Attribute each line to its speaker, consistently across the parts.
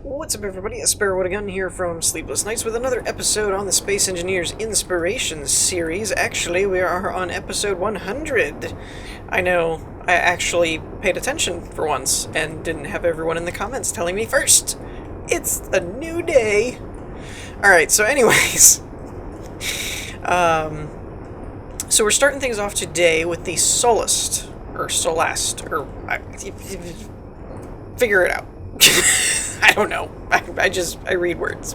Speaker 1: What's up, everybody? Sparrow again here from Sleepless Nights with another episode on the Space Engineers Inspiration series. Actually, we are on episode 100. I know, I actually paid attention for once and didn't have everyone in the comments telling me first. It's a new day. Alright, so anyways. So we're starting things off today with the Solast, or Solast, or figure it out. I don't know. I read words.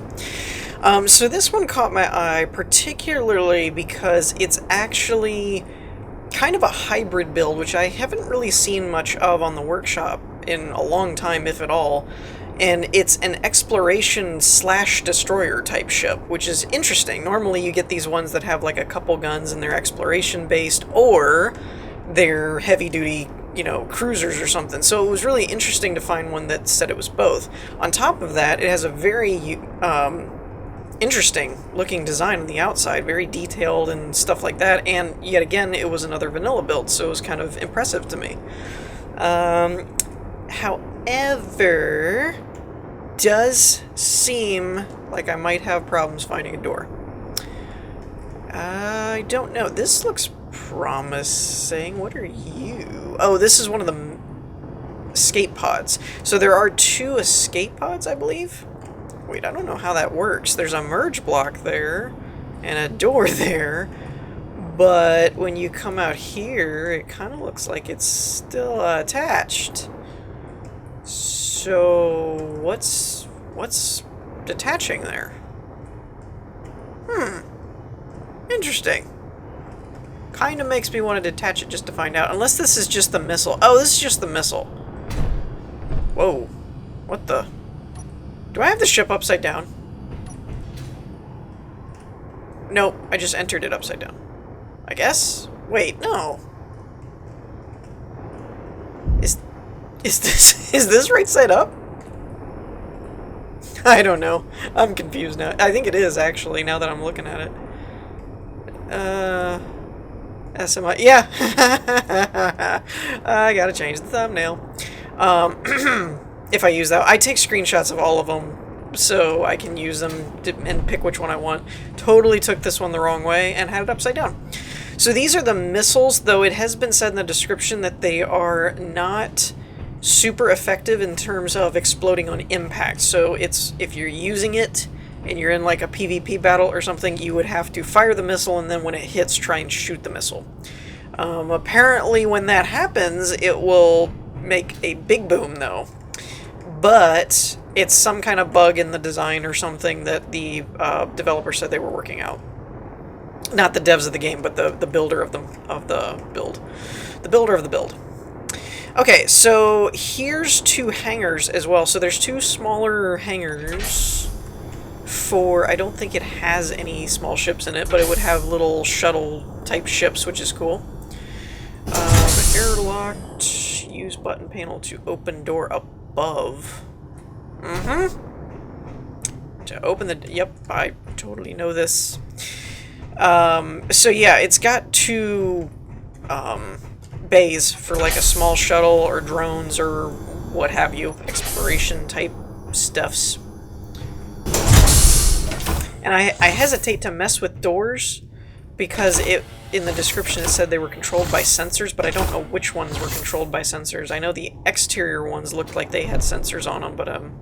Speaker 1: So this one caught my eye particularly because it's actually kind of a hybrid build, which I haven't really seen much of on the workshop in a long time, if at all. And it's an exploration/destroyer type ship, which is interesting. Normally you get these ones that have like a couple guns and they're exploration based, or they're heavy duty, you know, cruisers or something. So it was really interesting to find one that said it was both. On top of that, it has a very interesting looking design on the outside, very detailed and stuff like that, and yet again it was another vanilla build, so it was kind of impressive to me. However, does seem like I might have problems finding a door. I don't know. This looks promising. What are you? Oh, this is one of the escape pods. So there are 2 escape pods, I believe. Wait, I don't know how that works. There's a merge block there and a door there, but when you come out here, it kind of looks like it's still attached. So what's detaching there? Interesting. Kind of makes me want to detach it just to find out. Unless this is just the missile. Oh, this is just the missile. Whoa. What the? Do I have the ship upside down? Nope, I just entered it upside down. I guess? Wait, no. Is this right side up? I don't know. I'm confused now. I think it is, actually, now that I'm looking at it. SMI. Yeah! I gotta change the thumbnail. If I use that. I take screenshots of all of them so I can use them and pick which one I want. Totally took this one the wrong way and had it upside down. So these are the missiles, though it has been said in the description that they are not super effective in terms of exploding on impact. So it's, if you're using it and you're in like a PvP battle or something, you would have to fire the missile and then when it hits, try and shoot the missile. Apparently when that happens, it will make a big boom though. But it's some kind of bug in the design or something that the developer said they were working out. Not the devs of the game, but the builder of the build. The builder of the build. Okay, so here's 2 hangars as well. So there's 2 smaller hangars for, I don't think it has any small ships in it, but it would have little shuttle type ships, which is cool. Airlocked, use button panel to open door above. To open the, yep, I totally know this. So yeah, it's got 2, bays for like a small shuttle or drones or what have you, exploration type stuffs. And I hesitate to mess with doors because in the description it said they were controlled by sensors, but I don't know which ones were controlled by sensors. I know the exterior ones looked like they had sensors on them, but I'm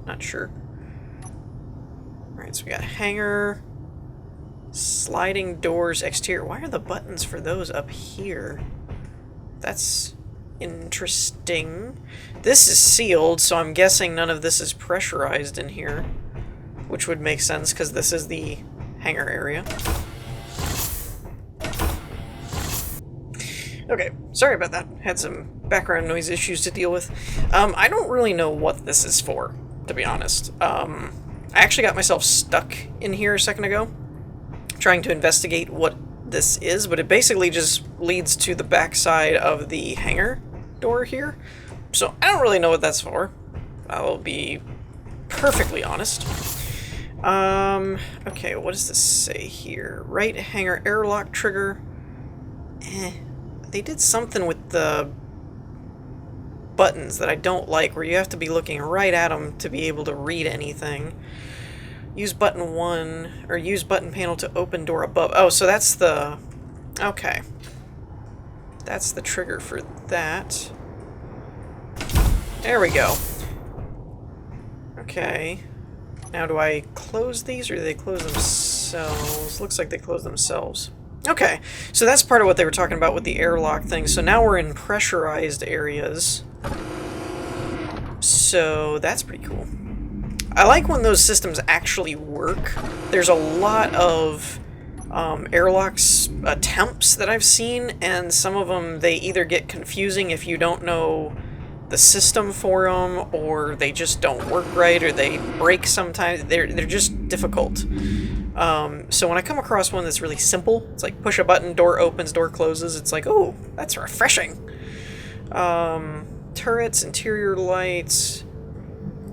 Speaker 1: not sure. Alright, so we got hangar, sliding doors, exterior. Why are the buttons for those up here? That's interesting. This is sealed, so I'm guessing none of this is pressurized in here, which would make sense because this is the hangar area. Okay, sorry about that. Had some background noise issues to deal with. I don't really know what this is for, to be honest. I actually got myself stuck in here a second ago, trying to investigate what this is, but it basically just leads to the backside of the hangar door here. So I don't really know what that's for. I'll be perfectly honest. Okay, what does this say here? Right hangar airlock trigger. They did something with the buttons that I don't like, where you have to be looking right at them to be able to read anything. Use button 1, or use button panel to open door above. Oh, so that's the... Okay. That's the trigger for that. There we go. Okay. Now do I close these, or do they close themselves? Looks like they close themselves. Okay, so that's part of what they were talking about with the airlock thing. So now we're in pressurized areas. So that's pretty cool. I like when those systems actually work. There's a lot of airlocks attempts that I've seen, and some of them, they either get confusing if you don't know the system for them, or they just don't work right, or they break sometimes. They're just difficult. So when I come across one that's really simple, it's like push a button, door opens, door closes, it's like, oh, that's refreshing. Turrets, interior lights,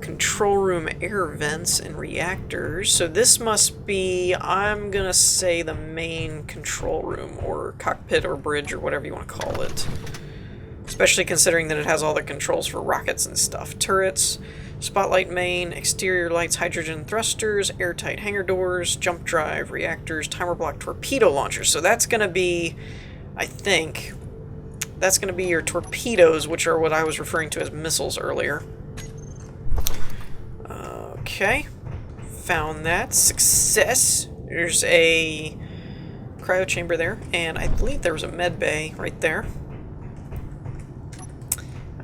Speaker 1: control room air vents, and reactors. So this must be, I'm gonna say, the main control room, or cockpit, or bridge, or whatever you want to call it. Especially considering that it has all the controls for rockets and stuff. Turrets, spotlight main, exterior lights, hydrogen thrusters, airtight hangar doors, jump drive, reactors, timer block, torpedo launchers. So that's going to be, I think, that's going to be your torpedoes, which are what I was referring to as missiles earlier. Okay, found that. Success. There's a cryo chamber there, and I believe there was a med bay right there.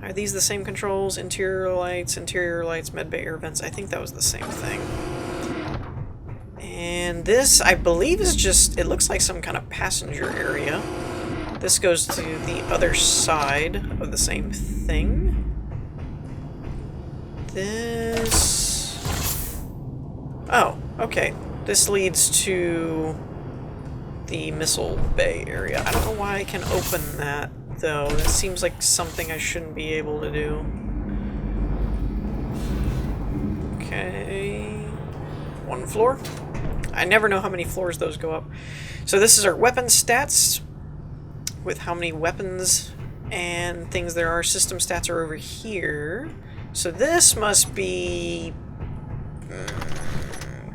Speaker 1: Are these the same controls? Interior lights, medbay air vents. I think that was the same thing. And this, I believe, is just, it looks like some kind of passenger area. This goes to the other side of the same thing. This... Oh, okay. This leads to the missile bay area. I don't know why I can open that, though. That seems like something I shouldn't be able to do. Okay. One floor. I never know how many floors those go up. So this is our weapon stats, with how many weapons and things there are. System stats are over here. So this must be...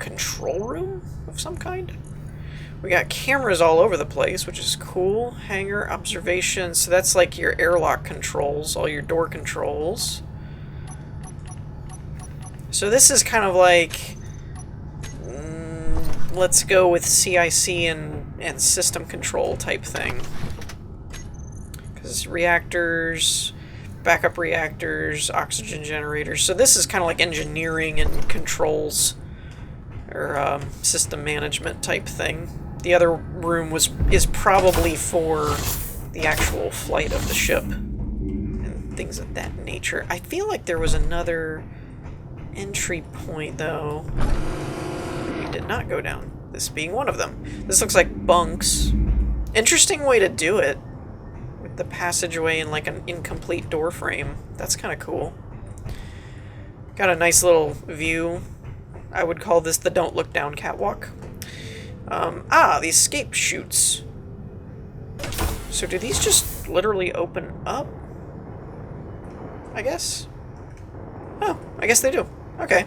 Speaker 1: control room of some kind? We got cameras all over the place, which is cool. Hangar, observation. So that's like your airlock controls, all your door controls. So this is kind of like... let's go with CIC and system control type thing. Because reactors, backup reactors, oxygen generators. So this is kind of like engineering and controls, or system management type thing. The other room is probably for the actual flight of the ship and things of that nature. I feel like there was another entry point, though. We did not go down. This being one of them. This looks like bunks. Interesting way to do it, with the passageway and like an incomplete door frame. That's kind of cool. Got a nice little view. I would call this the don't look down catwalk. The escape chutes. So do these just literally open up? I guess? Oh, I guess they do. Okay.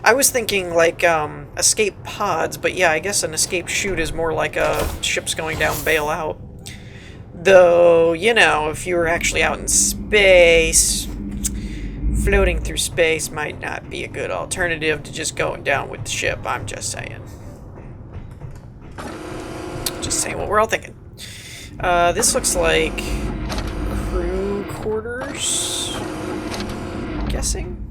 Speaker 1: I was thinking like escape pods, but yeah, I guess an escape chute is more like a ship's going down, bail out. Though, you know, if you were actually out in space, floating through space might not be a good alternative to just going down with the ship. I'm just saying. Just saying what we're all thinking. This looks like crew quarters, I'm guessing.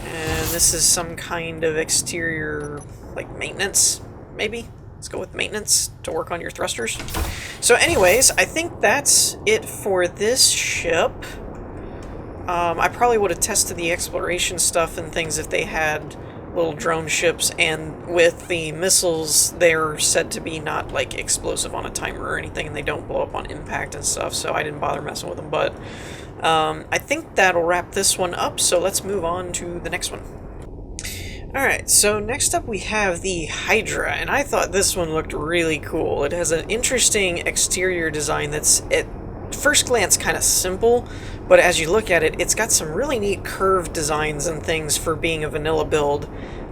Speaker 1: And this is some kind of exterior, like, maintenance, maybe? Let's go with maintenance to work on your thrusters. So anyways, I think that's it for this ship. I probably would have tested the exploration stuff and things if they had little drone ships, and with the missiles, they're said to be not like explosive on a timer or anything, and they don't blow up on impact and stuff, so I didn't bother messing with them. But I think that'll wrap this one up, so let's move on to the next one. Alright, so next up we have the Hydra, and I thought this one looked really cool. It has an interesting exterior design that's, first glance kind of simple, but as you look at it, it's got some really neat curved designs and things for being a vanilla build.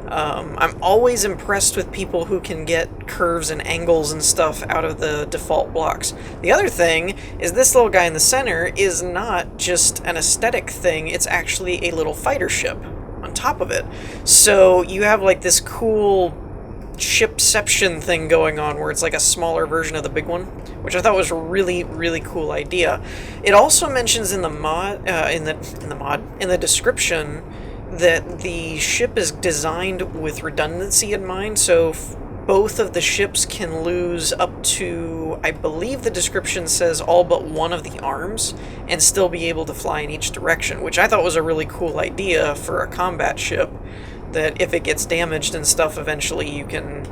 Speaker 1: I'm always impressed with people who can get curves and angles and stuff out of the default blocks. The other thing is this little guy in the center is not just an aesthetic thing, it's actually a little fighter ship on top of it. So you have like this cool shipception thing going on where it's like a smaller version of the big one, which I thought was a really, really cool idea. It also mentions in the mod, in the description, that the ship is designed with redundancy in mind, so both of the ships can lose up to, I believe the description says, all but one of the arms, and still be able to fly in each direction, which I thought was a really cool idea for a combat ship, that if it gets damaged and stuff, eventually you can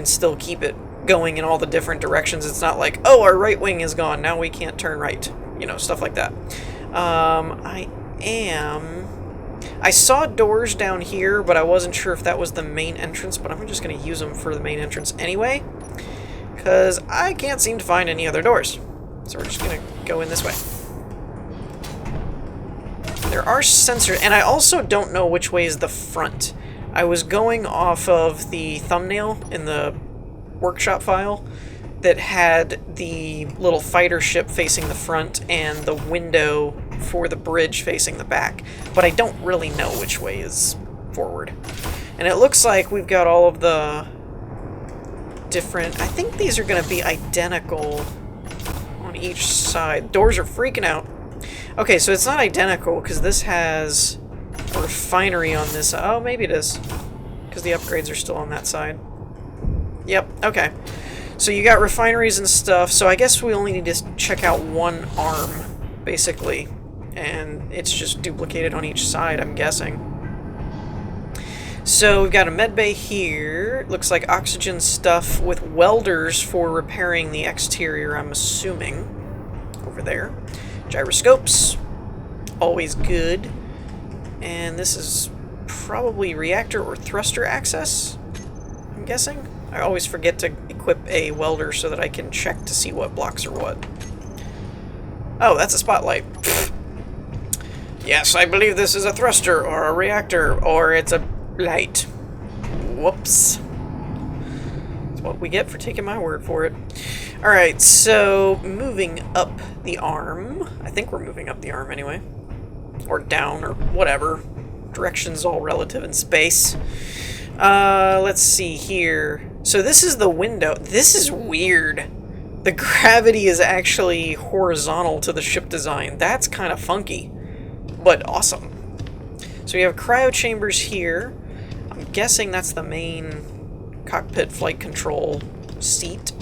Speaker 1: still keep it going in all the different directions. It's not like, oh, our right wing is gone, now we can't turn right, you know, stuff like that. I saw doors down here, but I wasn't sure if that was the main entrance, but I'm just going to use them for the main entrance anyway, because I can't seem to find any other doors. So we're just going to go in this way. There are sensors, and I also don't know which way is the front. I was going off of the thumbnail in the workshop file that had the little fighter ship facing the front and the window for the bridge facing the back, but I don't really know which way is forward. And it looks like we've got all of the different, I think these are going to be identical on each side. Doors are freaking out. Okay, so it's not identical because this has a refinery on this. Oh, maybe it is, because the upgrades are still on that side. Yep, okay. So you got refineries and stuff, so I guess we only need to check out one arm, basically. And it's just duplicated on each side, I'm guessing. So we've got a med bay here. Looks like oxygen stuff with welders for repairing the exterior, I'm assuming. Over there. Gyroscopes. Always good. And this is probably reactor or thruster access, I'm guessing. I always forget to equip a welder so that I can check to see what blocks are what. Oh, that's a spotlight. Yes, I believe this is a thruster or a reactor, or it's a light. Whoops. That's what we get for taking my word for it. Alright, so moving up the arm. I think we're moving up the arm anyway. Or down, or whatever. Direction's all relative in space. Let's see here. So this is the window. This is weird. The gravity is actually horizontal to the ship design. That's kind of funky, but awesome. So we have cryo chambers here. I'm guessing that's the main cockpit flight control seat.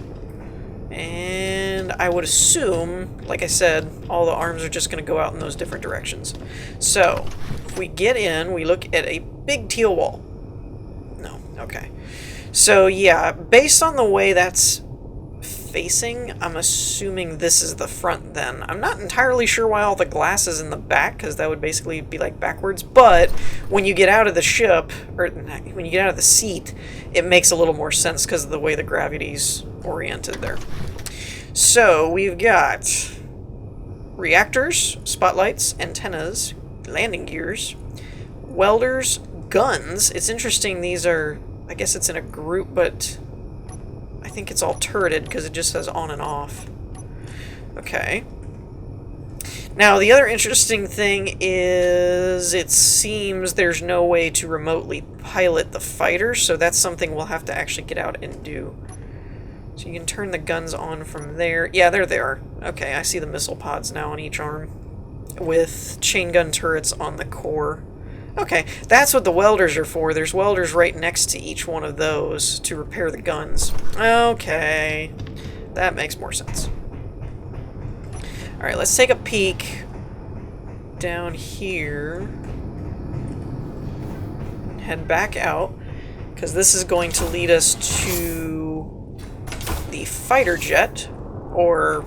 Speaker 1: And I would assume, like I said, all the arms are just going to go out in those different directions. So, if we get in, we look at a big teal wall. No, okay. So yeah, based on the way that's facing, I'm assuming this is the front then. I'm not entirely sure why all the glass is in the back, because that would basically be like backwards, but when you get out of the ship, or when you get out of the seat, it makes a little more sense because of the way the gravity's oriented there. So we've got reactors, spotlights, antennas, landing gears, welders, guns. It's interesting, these are, I guess it's in a group, but I think it's all turreted because it just says on and off. Okay. Now, the other interesting thing is it seems there's no way to remotely pilot the fighter, so that's something we'll have to actually get out and do. So you can turn the guns on from there. Yeah, there they are. Okay, I see the missile pods now on each arm with chain gun turrets on the core. Okay, that's what the welders are for. There's welders right next to each one of those to repair the guns. Okay, that makes more sense. Alright, let's take a peek down here. Head back out, because this is going to lead us to the fighter jet, or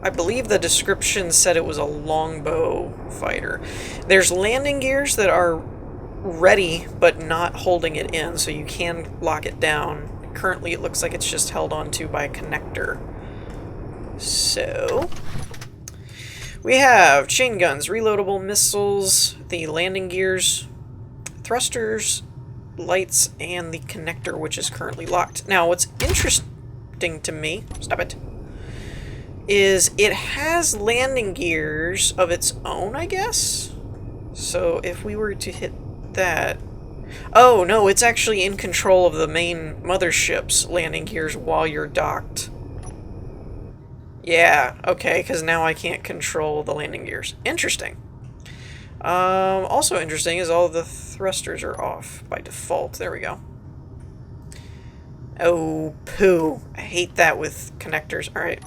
Speaker 1: I believe the description said it was a longbow fighter. There's landing gears that are ready but not holding it in, so you can lock it down. Currently it looks like it's just held onto by a connector. So, we have chain guns, reloadable missiles, the landing gears, thrusters, lights, and the connector, which is currently locked. Now, what's interesting to me, stop it, is it has landing gears of its own, I guess? So if we were to hit that... Oh, no, it's actually in control of the main mothership's landing gears while you're docked. Yeah, okay, because now I can't control the landing gears. Interesting. Also interesting is all the thrusters are off by default. There we go. Oh, poo. I hate that with connectors. Alright.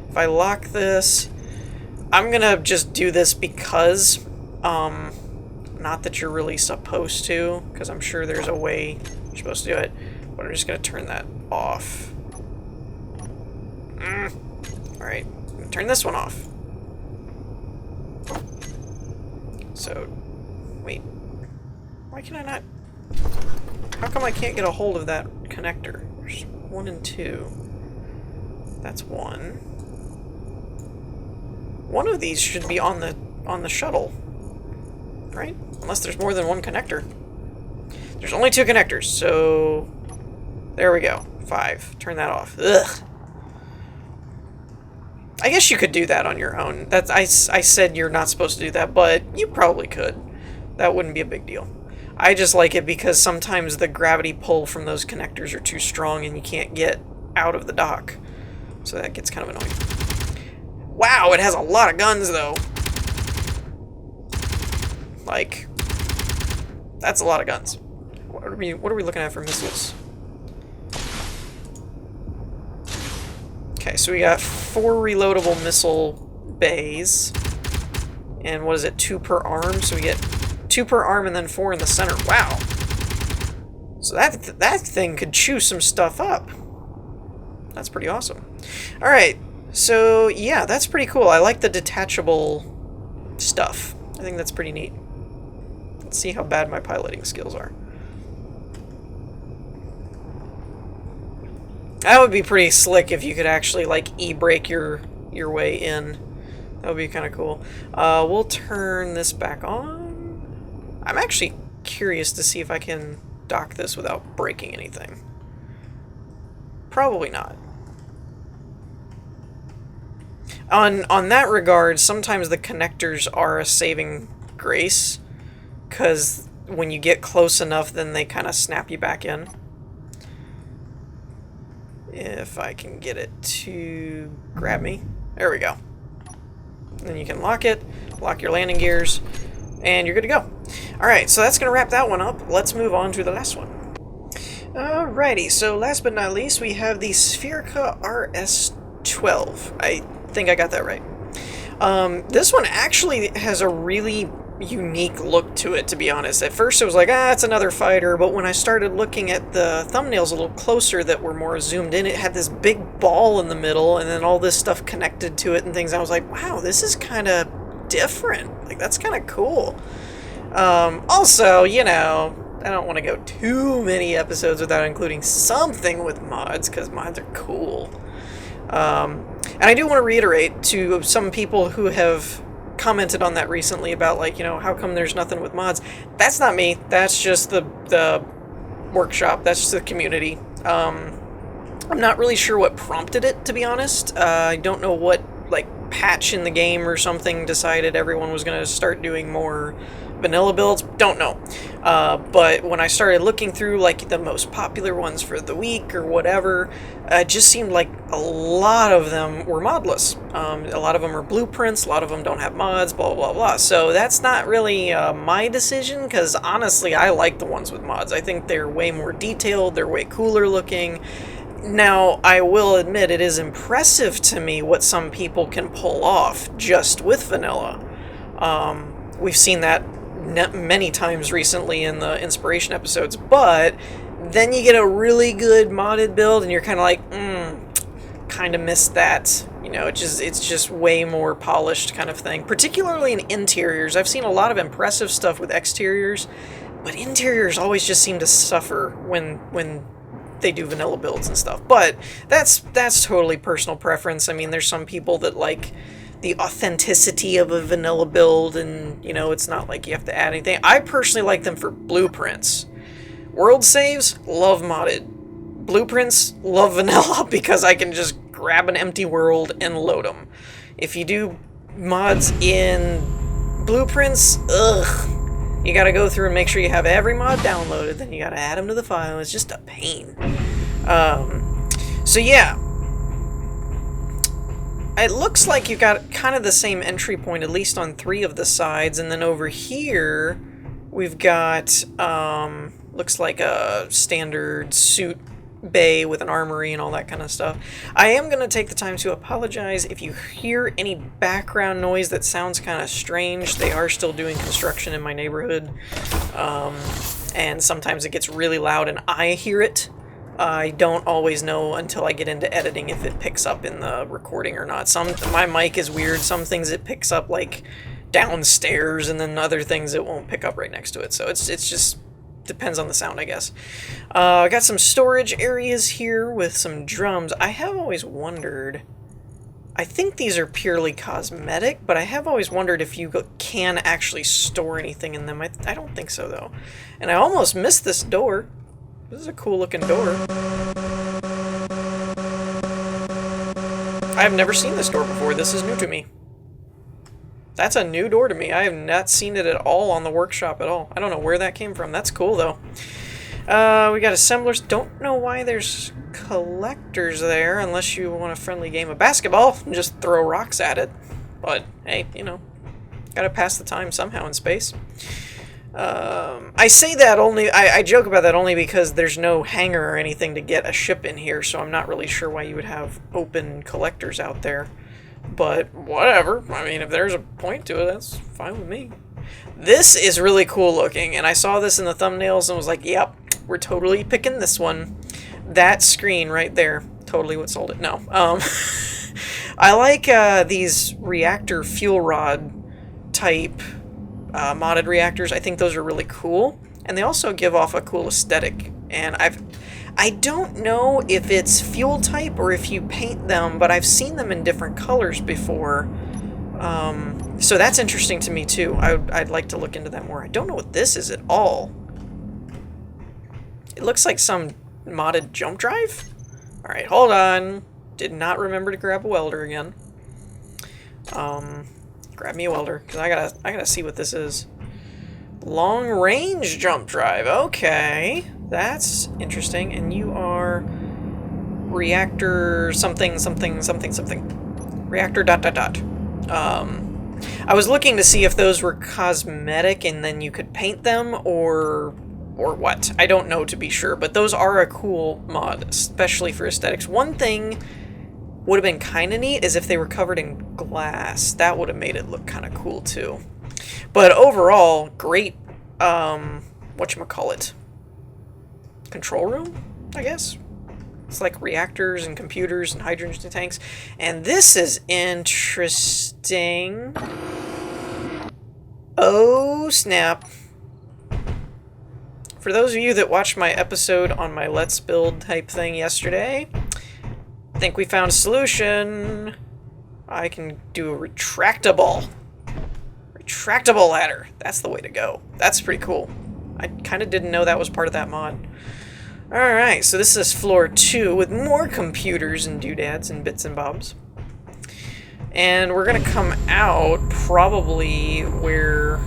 Speaker 1: If I lock this, I'm gonna just do this because, not that you're really supposed to, because I'm sure there's a way you're supposed to do it, but I'm just gonna turn that off. Alright, I'm gonna turn this one off. So, wait, why can I not, how come I can't get a hold of that connector? There's 1 and 2. That's 1. One of these should be on the shuttle, right? Unless there's more than one connector. There's only 2 connectors, so there we go. 5. Turn that off. Ugh. I guess you could do that on your own. That's I said you're not supposed to do that, but you probably could. That wouldn't be a big deal. I just like it because sometimes the gravity pull from those connectors are too strong and you can't get out of the dock. So that gets kind of annoying. Wow, it has a lot of guns, though. Like, that's a lot of guns. What are we looking at for missiles? Okay, so we got 4 reloadable missile bays. And what is it, 2 per arm? So we get 2 per arm and then 4 in the center. Wow. So that thing could chew some stuff up. That's pretty awesome. Alright. So, yeah, that's pretty cool. I like the detachable stuff. I think that's pretty neat. Let's see how bad my piloting skills are. That would be pretty slick if you could actually, like, e-brake your way in. That would be kind of cool. We'll turn this back on. I'm actually curious to see if I can dock this without breaking anything. Probably not. On that regard, sometimes the connectors are a saving grace, because when you get close enough, then they kind of snap you back in. If I can get it to grab me. There we go. Then you can lock it, lock your landing gears, and you're good to go. Alright, so that's going to wrap that one up. Let's move on to the last one. Alrighty, so last but not least, we have the Spherica RS-12. I think I got that right. This one actually has a really unique look to it, to be honest. At first it was like, it's another fighter, but when I started looking at the thumbnails a little closer that were more zoomed in, it had this big ball in the middle and then all this stuff connected to it and things. I was like, wow, this is kind of different. Like, that's kind of cool. Also, you know, I don't want to go too many episodes without including something with mods, because mods are cool. And I do want to reiterate to some people who have commented on that recently about, like, you know, how come there's nothing with mods? That's not me. That's just the workshop. That's just the community. I'm not really sure what prompted it, to be honest. I don't know what, like, patch in the game or something decided everyone was going to start doing more vanilla builds. Don't know. But when I started looking through, like, the most popular ones for the week or whatever, it just seemed like a lot of them were modless. A lot of them are blueprints, a lot of them don't have mods, blah, blah, blah. So that's not really my decision, because honestly, I like the ones with mods. I think they're way more detailed, they're way cooler looking. Now, I will admit, it is impressive to me what some people can pull off just with vanilla. We've seen that many times recently in the inspiration episodes, but then you get a really good modded build and you're kind of like, kind of missed that. You know, it's just way more polished kind of thing, particularly in interiors. I've seen a lot of impressive stuff with exteriors, but interiors always just seem to suffer when they do vanilla builds and stuff. But that's totally personal preference. I mean, there's some people that like the authenticity of a vanilla build, and you know, it's not like you have to add anything. I personally like them for blueprints. World saves, love modded. Blueprints, love vanilla, because I can just grab an empty world and load them. If you do mods in blueprints, ugh. You gotta go through and make sure you have every mod downloaded, then you gotta add them to the file. It's just a pain. So yeah. It looks like you've got kind of the same entry point, at least on 3 of the sides, and then over here, we've got, looks like a standard suit bay with an armory and all that kind of stuff. I am going to take the time to apologize if you hear any background noise that sounds kind of strange. They are still doing construction in my neighborhood, and sometimes it gets really loud and I hear it. I don't always know until I get into editing if it picks up in the recording or not. My mic is weird. Some things it picks up like downstairs, and then other things it won't pick up right next to it. So it's just depends on the sound, I guess. I got some storage areas here with some drums. I have always wondered, I think these are purely cosmetic, but I have always wondered if you can actually store anything in them. I don't think so, though. And I almost missed this door. This is a cool looking door. I have never seen this door before. This is new to me. That's a new door to me. I have not seen it at all on the workshop at all. I don't know where that came from. That's cool, though. We got assemblers. Don't know why there's collectors there, unless you want a friendly game of basketball and just throw rocks at it. But, hey, you know, gotta pass the time somehow in space. I say that only, I joke about that only because there's no hangar or anything to get a ship in here, so I'm not really sure why you would have open collectors out there. But whatever. I mean, if there's a point to it, that's fine with me. This is really cool looking, and I saw this in the thumbnails and was like, yep, we're totally picking this one. That screen right there, totally what sold it. No. I like these reactor fuel rod type modded reactors. I think those are really cool, and they also give off a cool aesthetic. And I don't know if it's fuel type or if you paint them, but I've seen them in different colors before. So that's interesting to me too. I'd like to look into that more. I don't know what this is at all. It looks like some modded jump drive. All right, hold on. Did not remember to grab a welder again. Grab me a welder, because I gotta see what this is. Long range jump drive. Okay, that's interesting. And you are reactor something something something something. Reactor ... I was looking to see if those were cosmetic and then you could paint them, or what. I don't know to be sure, but those are a cool mod, especially for aesthetics. One thing would have been kind of neat is if they were covered in glass. That would have made it look kind of cool too. But overall, great, whatchamacallit, control room, I guess? It's like reactors and computers and hydrogen tanks. And this is interesting. Oh, snap. For those of you that watched my episode on my Let's Build type thing yesterday, I think we found a solution. I can do a retractable ladder. That's the way to go. That's pretty cool. I kind of didn't know that was part of that mod. Alright, so this is floor 2 with more computers and doodads and bits and bobs. And we're going to come out probably where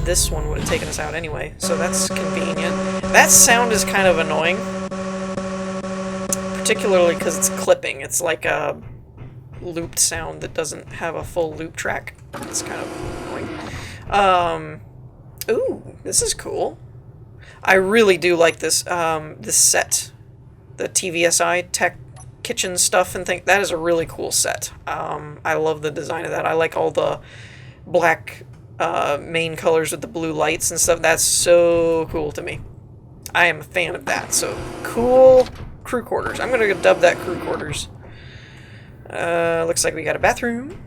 Speaker 1: this one would have taken us out anyway. So that's convenient. That sound is kind of annoying. Particularly because it's clipping. It's like a looped sound that doesn't have a full loop track. It's kind of annoying. Ooh, this is cool. I really do like this this set. The TVSI tech kitchen stuff and thing. That is a really cool set. I love the design of that. I like all the black main colors with the blue lights and stuff. That's so cool to me. I am a fan of that. So cool crew quarters. I'm gonna dub that crew quarters. Looks like we got a bathroom.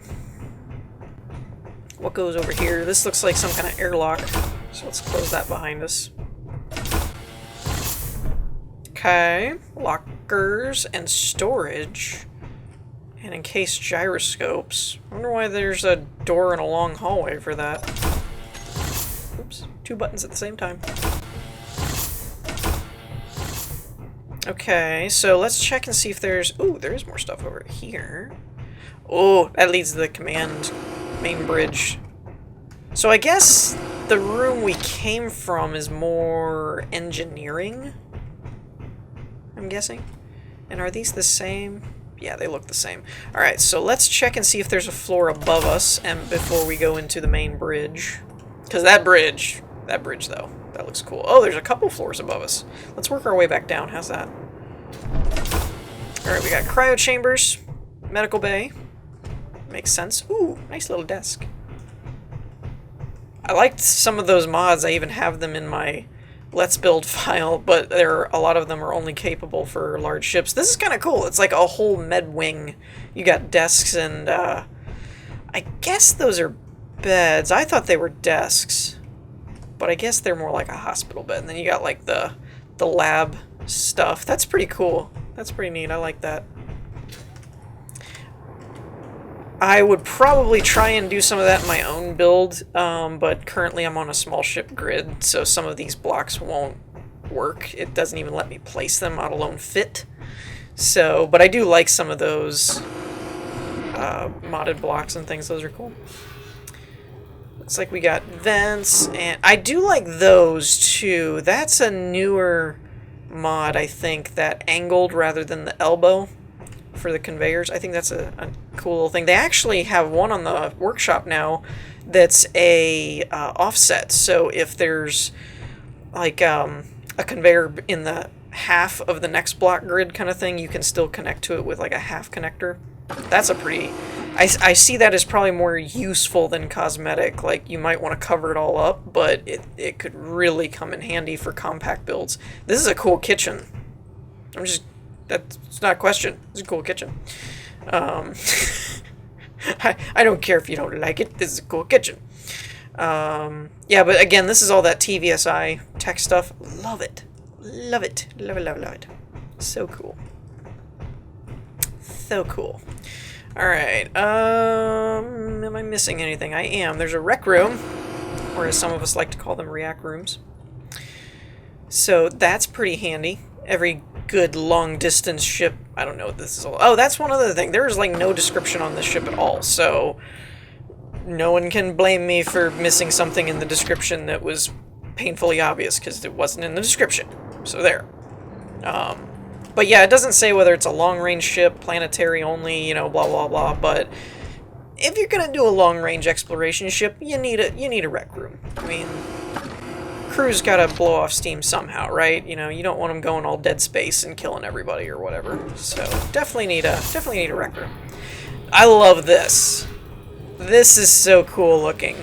Speaker 1: What goes over here? This looks like some kind of airlock. So let's close that behind us. Okay. Lockers and storage. And encased gyroscopes. I wonder why there's a door in a long hallway for that. Oops. 2 buttons at the same time. Okay, so let's check and see if there's... Ooh, there is more stuff over here. Oh, that leads to the command main bridge. So I guess the room we came from is more engineering, I'm guessing. And are these the same? Yeah, they look the same. Alright, so let's check and see if there's a floor above us and before we go into the main bridge. Because that bridge though, that looks cool. Oh, there's a couple floors above us. Let's work our way back down. How's that? Alright, we got cryo chambers, medical bay. Makes sense. Ooh, nice little desk. I liked some of those mods. I even have them in my Let's Build file, but a lot of them are only capable for large ships. This is kind of cool. It's like a whole med wing. You got desks and, I guess those are beds. I thought they were desks, but I guess they're more like a hospital bed. And then you got like the lab stuff. That's pretty cool. That's pretty neat. I like that. I would probably try and do some of that in my own build, but currently I'm on a small ship grid, so some of these blocks won't work. It doesn't even let me place them, let alone fit. So, but I do like some of those modded blocks and things. Those are cool. Looks like we got vents, and I do like those too. That's a newer mod, I think, that angled rather than the elbow for the conveyors. I think that's a cool little thing. They actually have one on the workshop now that's a offset. So if there's like a conveyor in the half of the next block grid kind of thing, you can still connect to it with like a half connector. That's a pretty... I see that as probably more useful than cosmetic. Like, you might want to cover it all up, but it could really come in handy for compact builds. This is a cool kitchen. That's not a question. It's a cool kitchen. I don't care if you don't like it. This is a cool kitchen. Yeah, but again, this is all that TVSI tech stuff. Love it. Love it. Love it, love it, love it. So cool. So cool. Alright, am I missing anything? I am. There's a rec room, or as some of us like to call them, react rooms. So that's pretty handy. Every good long-distance ship... I don't know what this is all... Oh, that's one other thing. There is, like, no description on this ship at all, so no one can blame me for missing something in the description that was painfully obvious, because it wasn't in the description. So there. But yeah, it doesn't say whether it's a long-range ship, planetary only, you know, blah, blah, blah, but if you're gonna do a long-range exploration ship, you need a rec room. I mean... crew's gotta blow off steam somehow, right? You know, you don't want them going all dead space and killing everybody or whatever. So definitely need a rec room. I love this. This is so cool looking.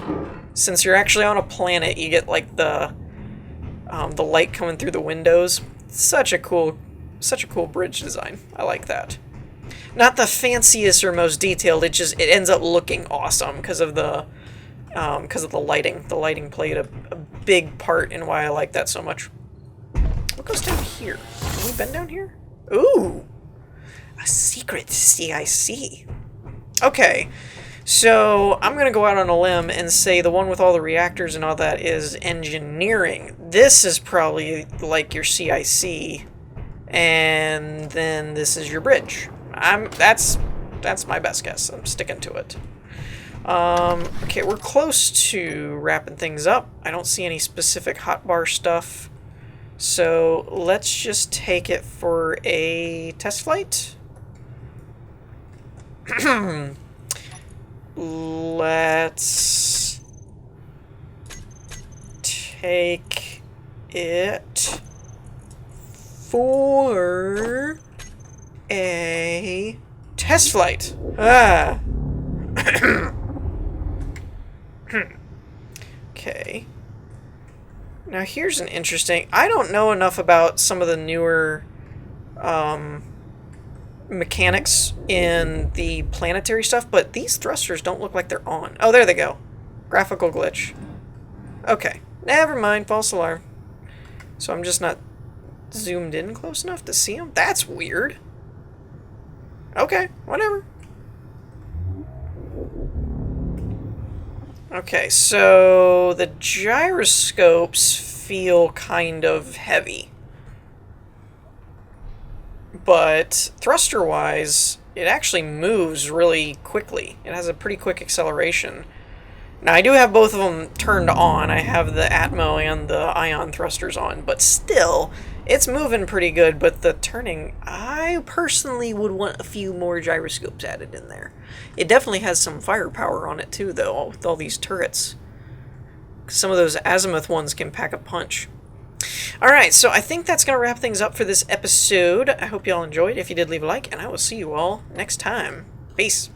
Speaker 1: Since you're actually on a planet, you get like the light coming through the windows. Such a cool bridge design. I like that. Not the fanciest or most detailed. It ends up looking awesome because of the lighting. The lighting played a big part in why I like that so much. What goes down here? Have we been down here? Ooh! A secret CIC. Okay, so I'm gonna go out on a limb and say the one with all the reactors and all that is engineering. This is probably like your CIC, and then this is your bridge. That's my best guess. I'm sticking to it. Okay, we're close to wrapping things up. I don't see any specific hotbar stuff. So let's just take it for a test flight. Let's take it for a test flight. Ah. Okay. Now here's an interesting... I don't know enough about some of the newer mechanics in the planetary stuff, but these thrusters don't look like they're on. Oh, there they go. Graphical glitch. Okay. Never mind. False alarm. So I'm just not zoomed in close enough to see them? That's weird. Okay, whatever. Okay, so the gyroscopes feel kind of heavy. But thruster-wise, it actually moves really quickly. It has a pretty quick acceleration. Now, I do have both of them turned on. I have the Atmo and the Ion thrusters on, but still, it's moving pretty good. But the turning, I personally would want a few more gyroscopes added in there. It definitely has some firepower on it too, though, with all these turrets. Some of those azimuth ones can pack a punch. Alright, so I think that's going to wrap things up for this episode. I hope you all enjoyed. If you did, leave a like, and I will see you all next time. Peace.